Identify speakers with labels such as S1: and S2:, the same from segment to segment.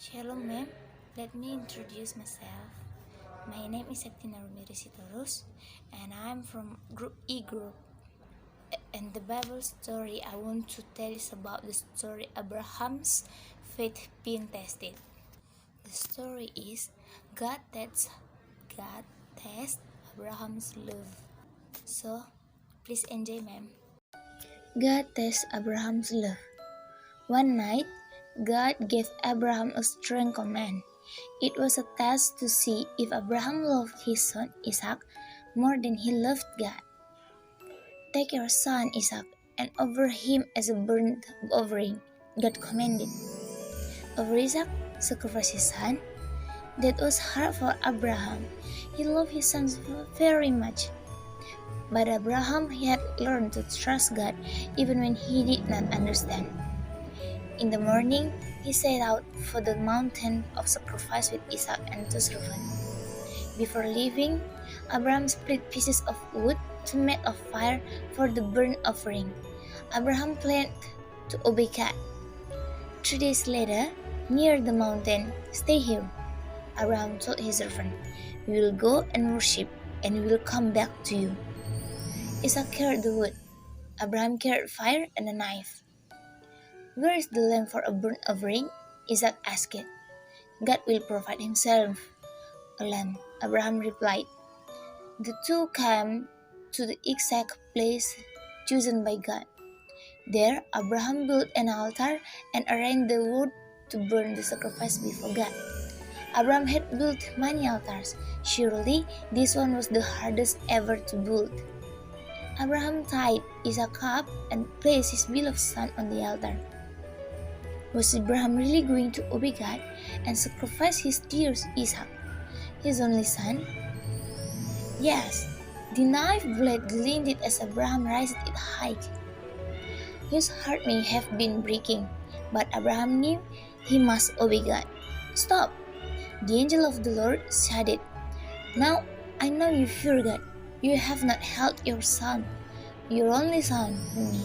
S1: Hello ma'am, let me introduce myself. My name is Septina Rumiris Sitorus and I'm from Group E group. And the Bible story I want to tell is about the story Abraham's faith being tested. The story is God tests Abraham's love. So please enjoy ma'am. God tests Abraham's love. One night, God gave Abraham a strange command. It was a test to see if Abraham loved his son Isaac more than he loved God. Take your son Isaac and offer him as a burnt offering, God commanded. Over Isaac, sacrifice his son. That was hard for Abraham. He loved his son very much. But Abraham had learned to trust God even when he did not understand. In the morning, he set out for the mountain of sacrifice with Isaac and two servants. Before leaving, Abraham split pieces of wood to make a fire for the burnt offering. Abraham planned to obey God. 3 days later, near the mountain, "Stay here," Abraham told his servant. "We will go and worship, and we will come back to you." Isaac carried the wood. Abraham carried fire and a knife. "Where is the lamb for a burnt offering?" Isaac asked. "God will provide himself a lamb," Abraham replied. The two came to the exact place chosen by God. There, Abraham built an altar and arranged the wood to burn the sacrifice before God. Abraham had built many altars. Surely, this one was the hardest ever to build. Abraham tied Isaac up and placed his beloved son on the altar. Was Abraham really going to obey God and sacrifice his dear Isaac, his only son? Yes, the knife blade glinted as Abraham raised it high. His heart may have been breaking, but Abraham knew he must obey God. "Stop!" The angel of the Lord shouted. "Now I know you fear God. You have not held your son, your only son, for me."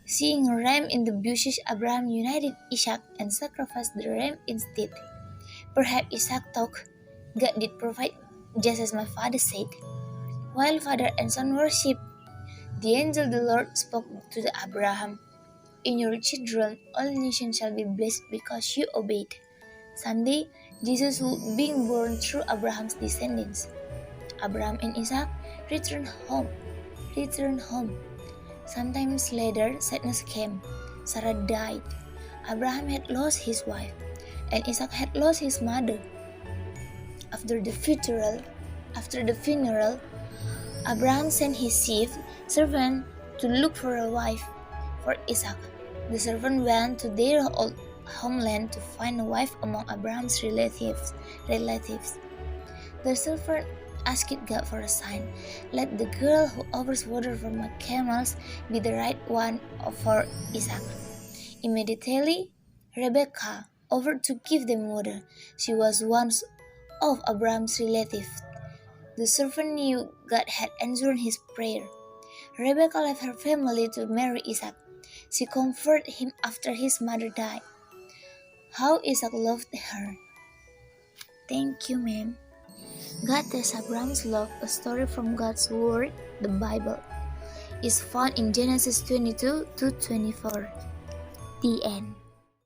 S1: Seeing a ram in the bushes, Abraham united Isaac and sacrificed the ram instead. Perhaps Isaac thought, "God did provide, just as my father said." While father and son worshipped, the angel of the Lord spoke to Abraham. "In your children, all nations shall be blessed because you obeyed." Someday, Jesus would be born through Abraham's descendants. Abraham and Isaac returned home. Sometimes later, sadness came. Sarah died. Abraham had lost his wife, and Isaac had lost his mother. After the funeral, Abraham sent his servant to look for a wife for Isaac. The servant went to their old homeland to find a wife among Abraham's relatives. The servant asked God for a sign. "Let the girl who offers water from my camels be the right one for Isaac." Immediately, Rebekah offered to give them water. She was one of Abraham's relatives. The servant knew God had answered his prayer. Rebekah left her family to marry Isaac. She comforted him after his mother died. How Isaac loved her. Thank you, ma'am. God tests Abraham's love, a story from God's Word, the Bible, is found in Genesis 22 to 24. The end.